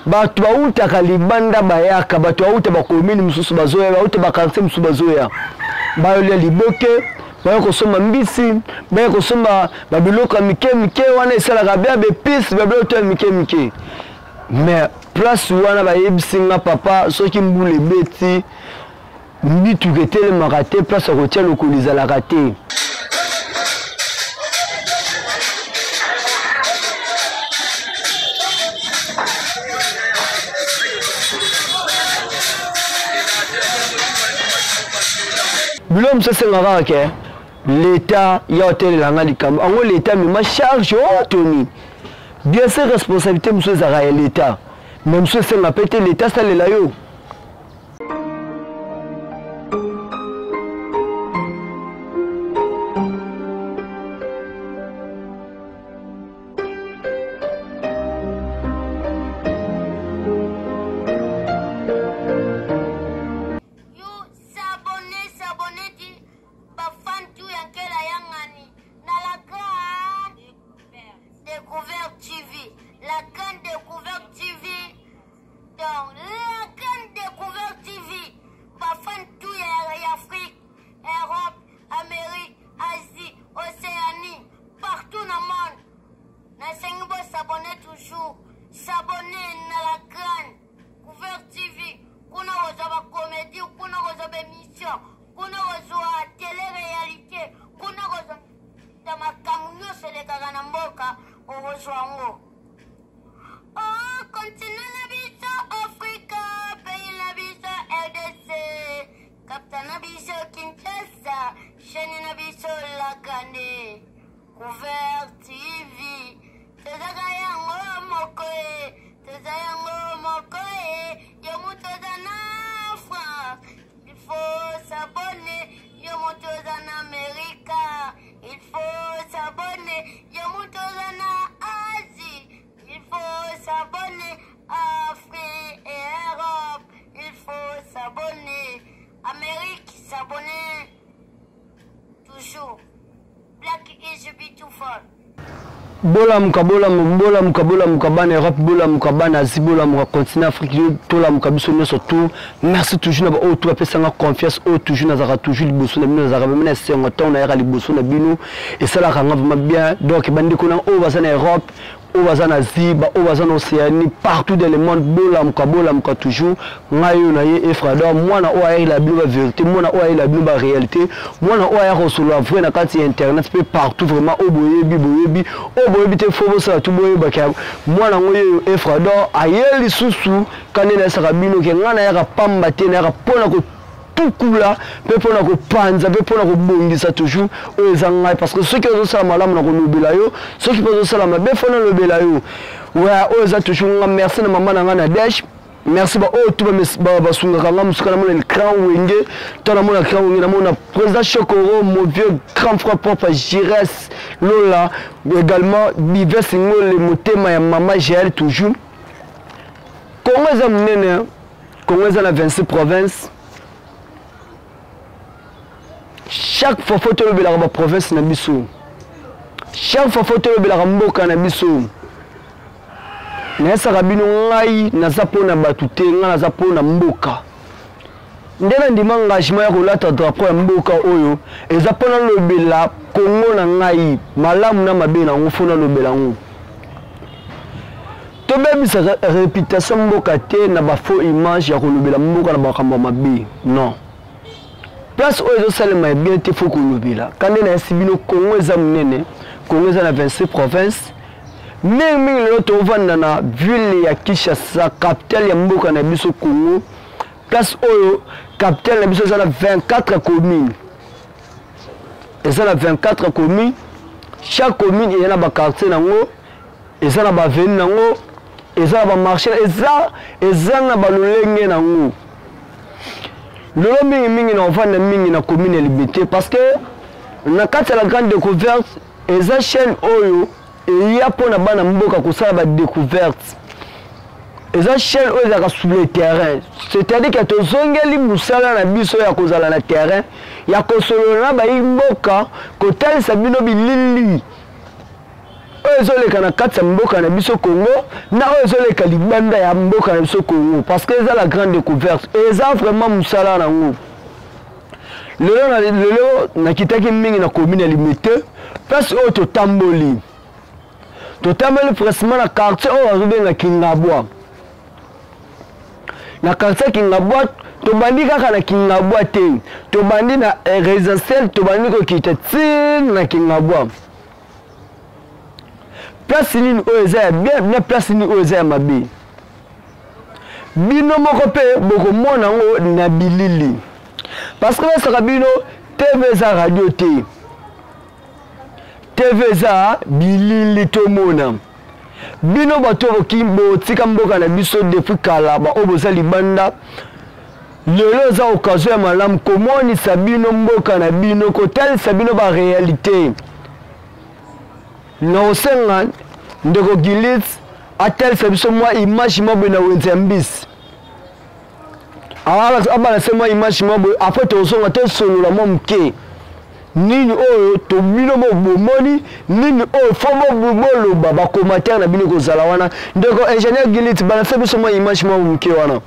bato bautaka libanda bayaka bato bauta bakomini mususu bazoya bauta bakartie mususu bazoya bayolia liboke baya kosomba mbisi baya kosomba babiloko mike mike wana esalaka bia bepisi babiloko mike mike mais place wana bayebisinga papa soki mbula ebeti mbitu etelemaka te place akotia lokolo ezalaka te. Bilom se sengaka ke l'État ya hotel langa likambo ango l'État mais charge Tony bien ses responsabilités monsieur Zara et l'État même monsieur senga pété l'État ça la yo bola mukabana Europe bola mukabana Asie bola muka continent Afrique tola mukabiso surtout merci toujours na ba tout apesanga confiance toujours nazaka toujours liboso na bino nazaka même na sengo ton na yaka liboso na bino et ça la ranga vraiment bien donc bandi kona baza na Europe baza na Asie baza na Océanie partout dans le monde bola muka toujours ngayo na ye efrada mwana oya la bino ba vérité mwana oya la bino ba réalité mwana oya resolo vrai na kati internet peut partout vraiment boyebi te fobo sa tu boyeba ka mwana ngoyo efrada ayeli susu kanena sakabino ke ngana ya pamba te na pona ko tukula pe pona ko panza pe pona ko bongisa toujours ezanga parce que ceux qui ont ça malamu na ko lobela yo ceux qui ont ça mabe fona lobela yo wa oza toujours merci na mama na ngana dash merci ba tout ba sunga kanga musukana mona le grand wenge tona mona grand wenge na mona président Chokoro mon vieux grand frère propre Gires Lola également Bive Singo le motema ya mama Gel toujours Congo za munene Congo za na 26 provinces chaque fois photo le bela ba province na biso chaque fois photo le bela mboka na biso Nesa rabino ngai naza pona batute nga naza pona mboka ndena ndima engagement ya kolata drapeau ya mboka oyo eza pona lobela Kongo na ngai malamu na mabe na ngofona lobela ngo to bebisa réputation mboka te na ba faux image ya kolobela mboka na bakamba mabe non place oyo salema bien te faut kolobela kande na sibino Kongo eza munene Kongo eza na 26 provinces Mingi lelo tovanda na ville ya Kinshasa capitale ya mboka na biso Congo place oyo capitale na biso eza na 24 communes eza na 24 communes chaque commune eza na ba quartier nango eza na ba ville nango eza na ba marché eza na ba lolenge nango lelo mingi na ovanda mingi na commune Liberté parce que na kati la grande découverte eza chaîne oyo et y a pour la bande mboka ko ça va découverte et ça chaîne oza sur le terrain c'est-à-dire que to zongeli musala na biso ya kozala na terrain ya kosolo na ba mboka ko tali sabino bilili ezoleka na kati ya mboka na biso Congo na oyo ezoleka libanda ya mboka na biso Congo parce que eza la grande découverte eza vraiment musala nango lelo nakitaki mingi na commune ya Limete place oyo totamboli prestement na quartier oyo azobenga Kingabwa na quartier Kingabwa tobandi kaka na Kingabwa te tobandi na résidentiel tobandi kokita tin na Kingabwa place nini oyo eza ya bien na place nini oyo eza ya mabe bino moko pe bokomona ngo na bilili parce que ça bino TV za radio te TV za bilili to mona bino bato bokimbo tika mboka na biso depuis kala ba oboza libanda lelo za occasion ya malamu komoni sabino mboka na bino kotel sabino ba réalité na osenga ndeko Gilit atel sabiso mwa image mabo na wenzambis abana sema image mabo après tozonga te solo la momke nini oyo to bino mo bomoni nini oyo fomo bomolo baba commentaire na bino kozala wana ndeko ingénieur Gilit bana sabiso mwa image mabo mke wana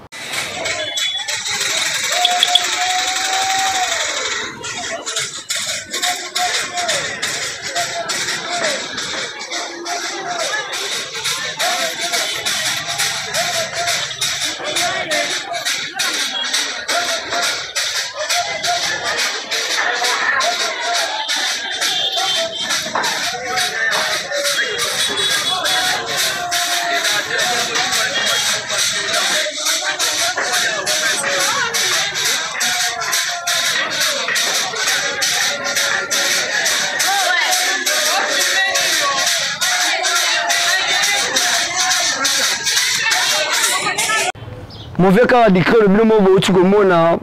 Mauvais cas de créer le bleu mobo tu komona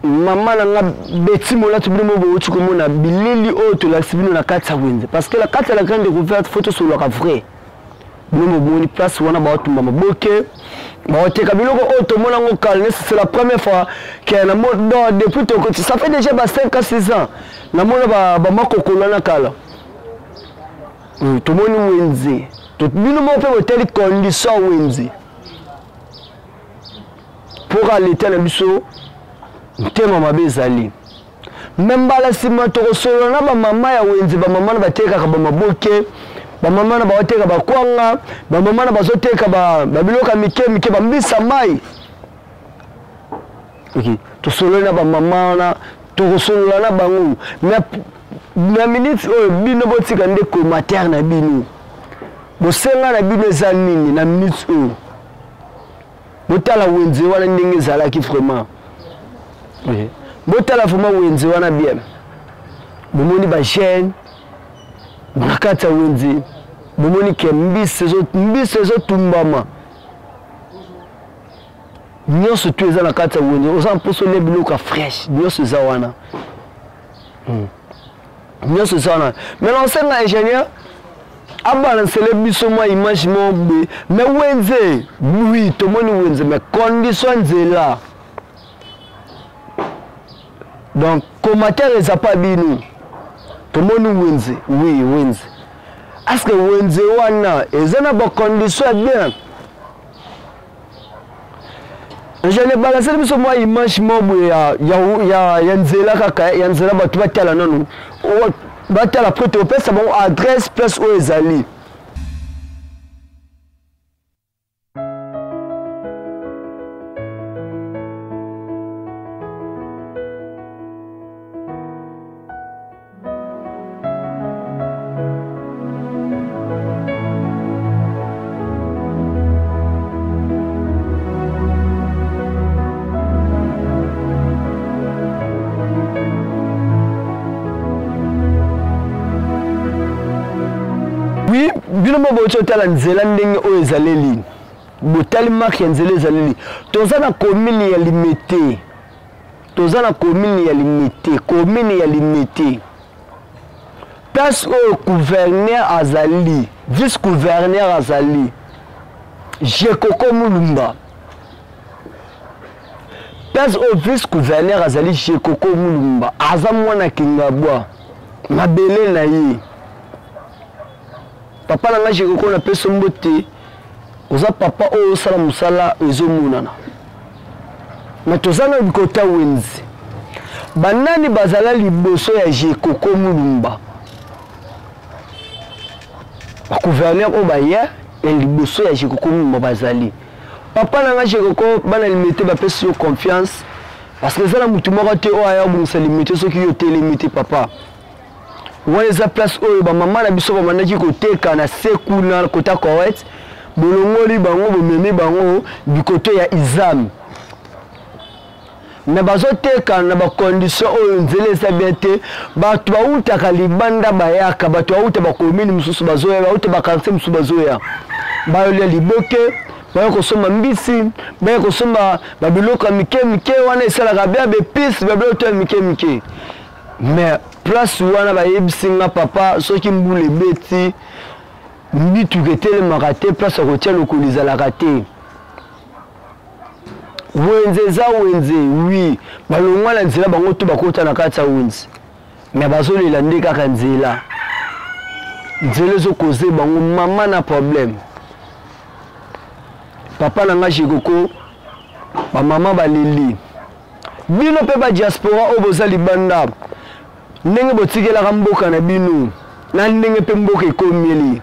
maman nga beti mola tu bleu mobo tu komona bilili o to la sibino na kata wenze parce que la kata la grande découverte photo sur le vrai bleu mobo ni place wana ba otumba maboke ba oteka biloko o to mona ngo kalne c'est la première fois que na mode depuis to ça fait déjà 5 à 6 ans na mona ba makokolo na kala to moni wenze to bino mo pe hotel condition wenze pour aller à biso tema mabe zali même bala sima to solo na ba mama ya wenzi ba mama na bateka ka ba maboke ba mama na ba oteka ba kwanga ba mama na bazoteka ba biloka mike ba mbisa mai OK to solo na ba mama na to solo na bangu na minute oyo bino botika ndeko mater na bino bosenga na bino za nini na minute oyo botala wenze wana ndenge zalaki vraiment oui botala vraiment wenze wana bien bomoni ba jeune nakata wenze bomoni ke mbise zo tumbama nyonso tu eza nakata wenze oza mposo le biloko fresh nyonso eza wana nyonso eza wana mais l'enseignant ingénieur abalancer biso moi image mombe mais wenze oui to moni wenze mais condition nzela donc commentaire les a pas binu to moni wenze oui wenze est-ce que wenze wana ezana ba condition bien je ne balancer biso moi image mombe ya nzela kaka ya nzela batu batala nanu bata la prête au pèse bon adresse place où ils allaient bino mo bocho tala nzela ndenge o ezaleli botali marque ya nzela ezaleli toza na commune ya Limete commune ya Limete place au gouverneur azali vice gouverneur azali Jekoko Mulumba place au vice gouverneur azali Jekoko Mulumba aza mwana Kingabwa mabele na ye papa nanga Jekoko na peso mbote oza papa oyo sala musala ezomunana na tozana bikota wenzi banani bazala liboso ya Jekoko mulumba ba gouverneur o ba ya liboso ya Jekoko mulumba bazali papa nanga Jekoko bana limité ba peso confiance parce que ça la mutu moko te o aya bungisa limité soki yo te limité papa ouais za place oyo ba mama na biso ba manaki koteka na sekuna kota correct bolongoli bango bomemi bango bikoto ya izam na bazoteka na ba condition oyo nzele za bete bato bautaka libanda bayaka bato bauta ba commune mususu bazoya bauta ba quartier mususu bazoya bayolia liboke bayo kosoma mbisi bayo kosoma babiloko mike wana esalaka bia bepisi babiloko mike mais place wana bayebisinga papa soki mbule beti mbitu ketelemaka te place akotia lokolo ezalaka te wenze eza wenze wi balongwa na nzela bango to bakota na kati ya wenze mais bazolela nde kaka nzela ezokoze bango mama na problème papa nanga Jekoko ba mama baleli bino pe ba diaspora o boza libanda ndenge botikelaka mboka na bino na ndenge pe mboka ekomeli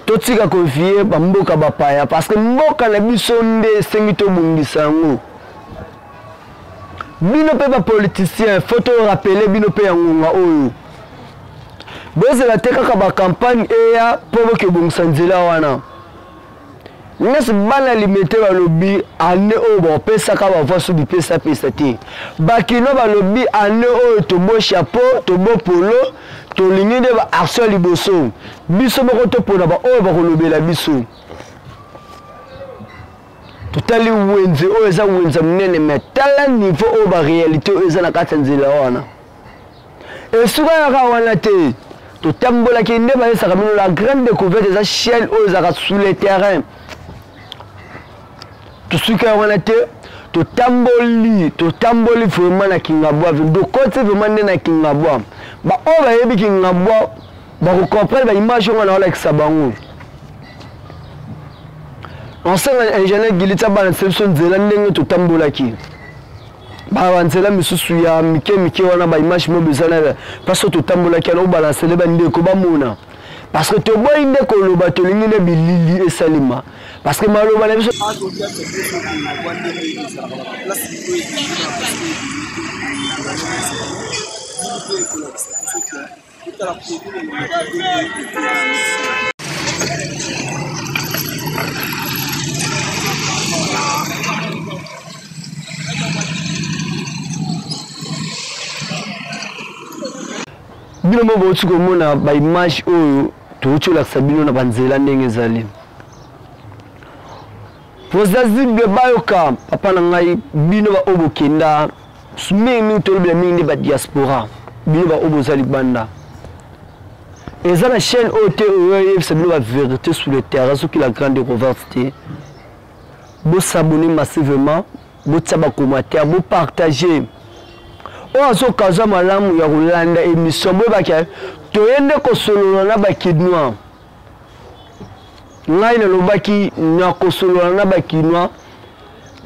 totika konfie ba mboka bapaya parce que mboka na biso nde sengi to bungisa ngo bino pe ba politicien photo rappeler bino pe ya ngunga oyo boze la teka ba campagne eya pobo ke bungisa nzela wana nesi bana limité ba lobby ane o bo pesa ka ba voisu bi pesa te bakino ba lobby ane o to bo chapeau to bo polo to lingide ba action liboso biso boko to pona ba o ba ko lobela biso totali wenze o eza wenze mnene metala niveau o ba réalité o eza na kati nzela wana esuka ya ka wana te to tambola ki nde ba esa ka la grande découverte eza Shell o eza sous le terrain to suka wana te to tamboli vraiment na Kingabwa do côté vraiment na Kingabwa ba o ba yebi Kingabwa ba ko comprendre ba image ngana wala kisabango on sait ingénieur Gilita ba na section nzela ndenge to tambola ki ba wanzela misusu ya mike wana ba image mo bezana parce que to tambola ki na balancer le ba ndeko ba mona parce que to boy ndeko lo ba to lingine bilili esalima parce que maloba na biso bino mo botu ko mona ba image oyo to chola sabino na banzela ndenge zali Pozazibe bayoka papa na ngai bino ba obokenda sumemi tolobela mingi ba diaspora bino ba obozali banda eza na chaîne OT c'est la vérité sur le terrain ce qui la grande découverte bo s'abonner massivement bo tsaba commentaire bo partager o azo kaza malamu ya kolanda émission bo baka toyende ko solo na ba kidnois ngai na lobaki na kosolola na bakinois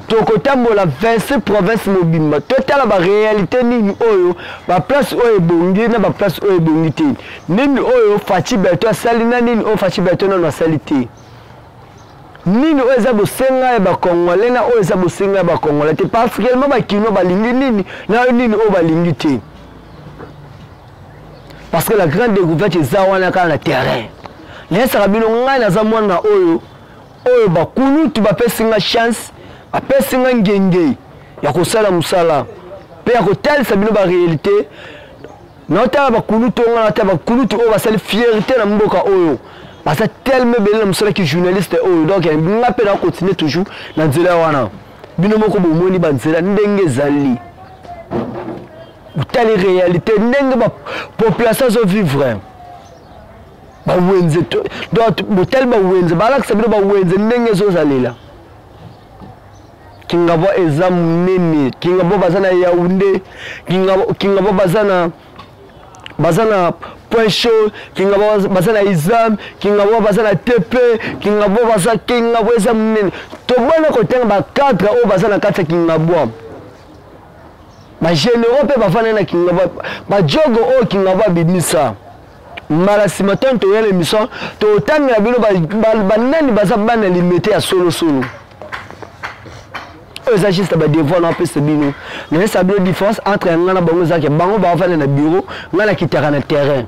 tokotambola 26 provinces mobimba totala ba réalité nini oyo ba place oyo ebongi na ba place oyo ebongi te nini oyo Fachi Berto asali na nini oyo Fachi Berto na asali te nini oyo eza bosenga ya bakongolais na oyo eza bosenga ya bakongolais te particulièrement bakinois balingi nini na nini oyo balingi te parce que la grande découverte eza wana kaka na terrain Nesa kabino ngai na zamwana oyo bakunu tu bapesinga chance bapesinga ngenge ya kosala musala pe ya kotalisa bino ba réalité nota bakunu to ngana ta bakunu tu o basali fierté na mboka oyo basa tellement belle na musala ki journaliste oyo donc nga pe na continuer toujours na nzela wana bino moko bomoni ba nzela ndenge zali utali réalité ndenge ba population zo vivre ba wenze to donc botel ba wenze bala kusabira ba wenze ndenge zo zalela Kingabo exam nene Kingabo bazana Yaoundé Kingabo bazana bazana point chaud kinga bazana exam kinga bazana TP kinga bazana kinga exam to bona ko tenga ba 4 o bazana 4 kinga bo ba généraux pe bafana na kinga ba jogo o kinga ba bimisa mala simaton to yele mission to tanga bino ba nani baza bana limité à solo eux agissent ba devoir na pe sebino na ça bien différence entre ngana bango zaki bango ba fana na bureau ngana kitaka na terrain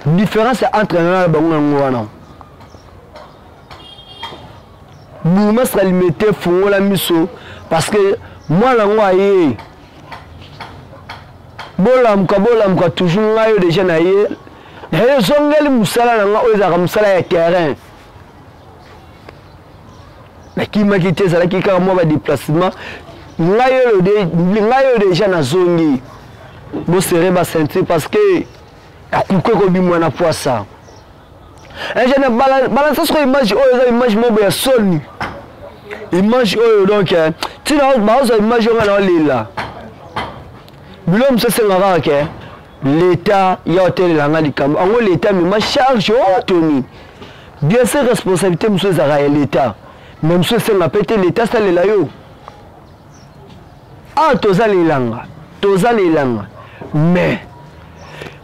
différence entre ngana bango ngwana bouma sera limité fongo la miso parce que moi la ngoye bola toujours ngayo déjà na ye et zongeli musala na nga oza ka musala ya terrain la qui m'a quitté ça la qui ka moi ba déplacement ngayo déjà na zongi bo serrer ba sentir parce que akuko ko bi mwana poisa et je ne balance sur image image mo ya soni image donc tu na ba image ngana lila bilom se ngara ke l'état ya hôtel la ngali kam ango l'état mais ma charge toni bien c'est responsabilité monsieur zara l'état même ce c'est nga pété l'état ça le la yo tozali langa mais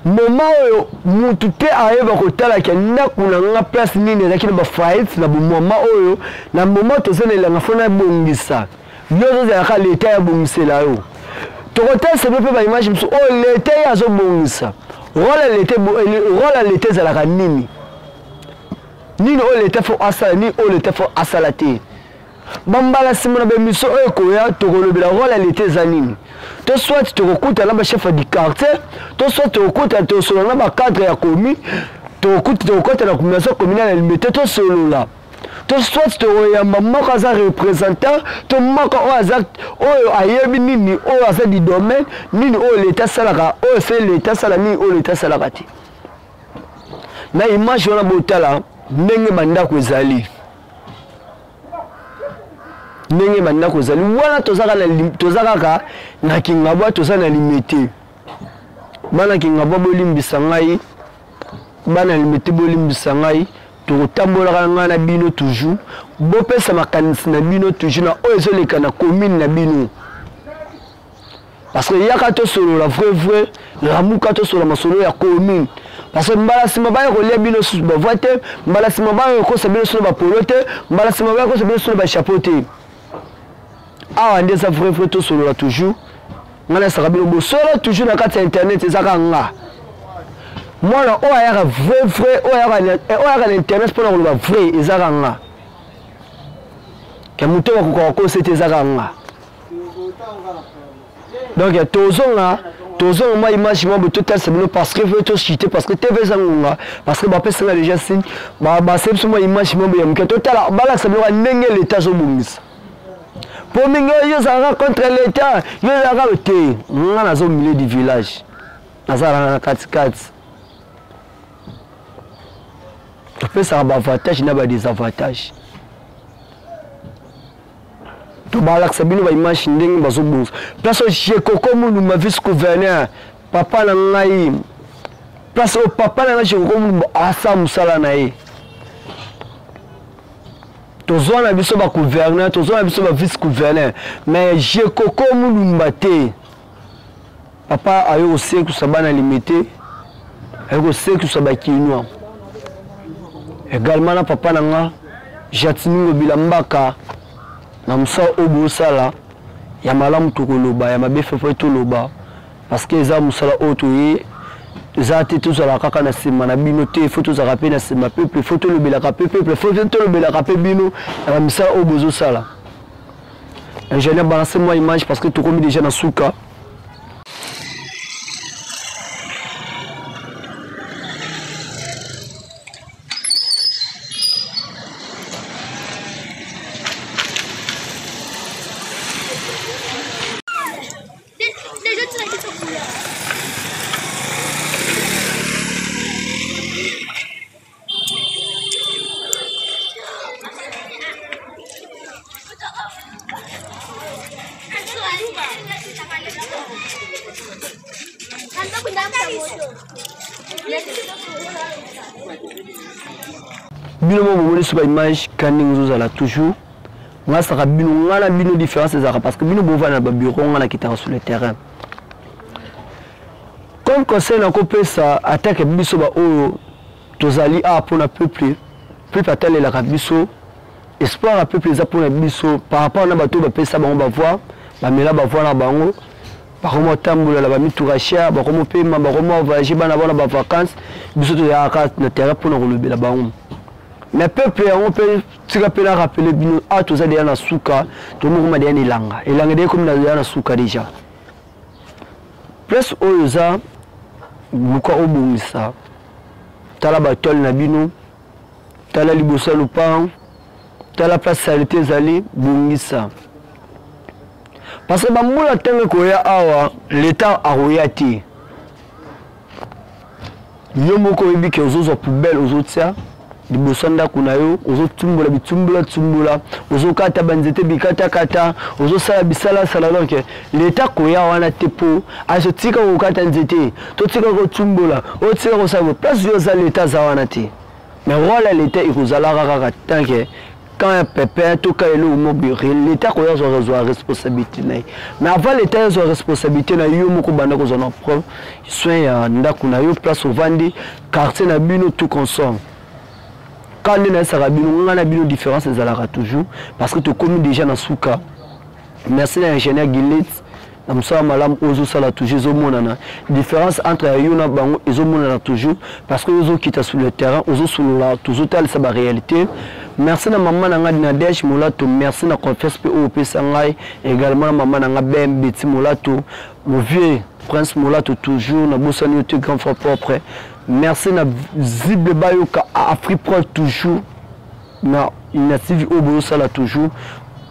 moment oyo mutu te ayeba kotala ke ndakuna nga place nini ezaki na ba fights na moment oyo na moment tozali langa fona bongisa yo zaka l'état ya bongisela yo tokotel c'est peu ba image mso o l'état ya zo bongisa rola l'état za la nini o l'état fo asala ni o l'état fo asala te bambala simona be miso o koya tokolobela rola l'état za nini to soit tokokuta na ba chef du quartier to soit tokokuta to solo na ba cadre ya komi tokokuta na communauté communale limité to solo là to soit toyamba moko aza représentant to moko o aza oyo ayebi nini o aza di domaine nini o l'état salaka o c'est l'état sala nini o l'état salaka ti na image wana botala ndenge bandako ezali wana tozaka na kingabwa toza na limité bana kingabwa bolimbisa ngai bana limité bolimbisa ngai tokotambolaka nga na bino toujours bopesa makanisi na bino toujours na oyo ezoleka na commune na bino parce que yaka tosolola vrai ramuka tosolola masolo ya commune parce que mbala sima baya kolia bino susu bavoi te mbala sima baya kosa bino susu bapolo te mbala sima baya kosa bino susu bachapeau te awa nde eza vrai tosolola toujours nga na esaka bino bosolo toujours na kati ya internet ezaka nga mwana oyo ayaka vrai oyo ayaka na internet mpona koloba vrai ezaka nga ke moto bakokaka kosa ete ezaka nga donc tozonga mwa image mwa boto talisa bino parce que veut tochite parce que tv ezangonga parce que bapesanga déjà signe basali biso mwa image mwa boya moke totala balakisa bino ndenge l'état azobongisa po mingi oyo ezalaka contre l'état yo ezalaka te nga naza au milieu du village nazalaka na katikati topesaka baavantage na badesavantage tobalakisa bino baimage ndenge bazobonza place oyo jekoko mulumba vice gouverneur papa na ngai place oyo papa na ngai jekoko mulumba asa mosala na ye tozwa na biso bagouverneur tozwa na biso bavice gouverneur mais jekoko mulumba te papa ayo kosekusa bana limité ayo kosekusa bakinwa également na papa na nga jatiningo bilambaka na mosala oyo bosala ya malamu tokoloba ya mabe fefe toloba parce que eza mosala oyo toye eza te tozala kaka na nsima na bino te fo tozalaka mpe na nsima peuple fo tolobelaka mpe peuple fo tolobelaka mpe bino na bamisala oyo bozosala ingénieur balance moi image parce que tokomi déjà na suka Bino mo moni sur image kaning zo la toujours. Nga saka bino ngana bino différence ezaka parce que bino bova na ba bureau ngana kitaka sur le terrain. Comme conseil na kopesa attaque biso ba oyo tozali a pour na peuple patale la biso espoir à peuple za pour na biso par rapport na bato ba pesa bango ba voir ba mela ba voir na bango ba komo tambola la ba miturachia ba komo pema ba komo voyager bana bona ba vacances biso to ya ka na terrain pour na kolobela bango. Mais peuple on peut tika pela rappeler bino a tozali na suka to mo ma de ilanga ilanga de comme na suka déjà plus oyo za muka obungisa tala batol na bino tala liboso lupan tala place salité zali bungisa parce que bamula tenge koya awa l'état aroyati yomoko ebike ozozo poubelle ozotia liboso ndako na yo ozotumbola bitumbola ozokata banzete bikata kata ozosala bisala sala donc l'état koya wana tepo azotika kokata nzete totika kotumbola otika kosala place yo za l'état za wana te mais rôle l'état ikozala kaka tant que quand un pépin tout cas le mobile l'état koya zo responsabilité na mais avant l'état zo responsabilité na yo moko banda ko zona preuve soin ya ndako na yo place au vandi quartier na bino tout consomme. Quand on a une différence, c'est toujours parce que tu commis déjà dans Souka. Merci à l'ingénieur Guillet. Nous sommes malam ozo sala toujours zomonana. Différence entre Yona bango et zomonana toujours parce que ozo qui est sur le terrain, ozo sur la toujours telle sa réalité. Merci à maman nanga Nadège Molato, merci à confiance POP Sangai également maman nanga Ben Betty Molato, mon vieux Prince Molato toujours na bossani yote grand frère propre. Merci na Zible Bayoka Afripro toujours na initiative au bozo sala toujours.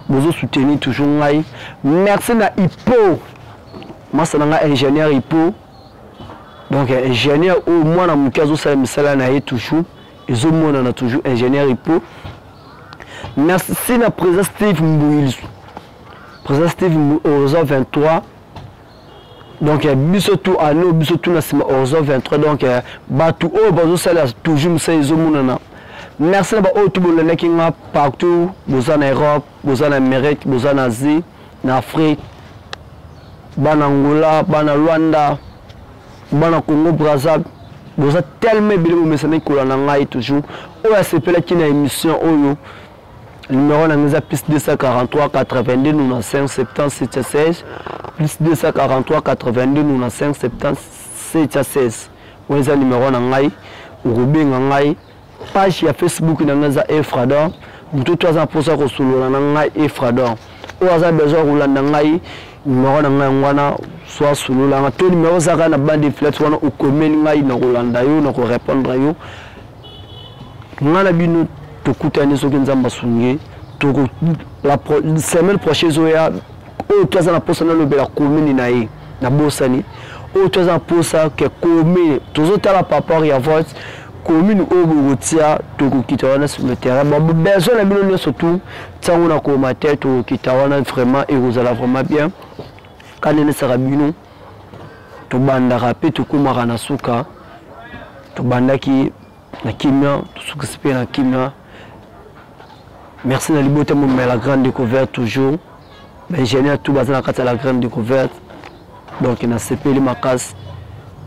Bozo soutenir toujours ngai. Merci na Ipo. Moi c'est un ingénieur Ipo. Donc ingénieur au moins na mukazo sala misala na toujours. Ils ont toujours ingénieur Ipo. Merci na président Steve Mbouil. Président Steve Mbouil au 23. Donc bisotou à nous bisotou na sima au 23 donc batou au bozo sala toujours ça ils ont. Merci à tout le monde qui est partout, en Europe, en Amérique, en Asie, en Afrique, en Angola, en Rwanda, en Congo, Brazzaville. Vous êtes tellement bien message que l'on a toujours. On a cette émission le numéro de plus 243 82 95 76 76 plus 243 82 95 76 76. On a le numéro de page ya Facebook na ngaza Efrador mutu toza posa ko solo na ngai Efrador o aza besoin rolanda ngai numéro na ngai ngwana soit solo la to numéro zaka na bande flat wana o komeni ngai na rolanda yo na ko répondre yo ngana bino to kutani soki nzamba sunge to la semaine prochaine zoya o toza na posa na lobela komeni na ye na bosani o toza posa ke komeni tozo tala rapport ya vote commune au Bogotia, Tokitawana sur le terrain. Bon, besoin de millions surtout, ça on a comme tête, Tokitawana vraiment et vous allez vraiment bien. Quand on est sarabino, to banda rapé, to kumara na suka, to banda ki na kimia, to suka na kimia. Merci na libote mon la grande découverte toujours. Ingénieur tout basé na la grande découverte. Donc il a CP les makas.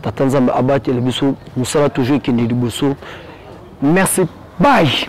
Tatanzamba abati le biso, nous sera toujours qui n'est du bosso. Merci, bye.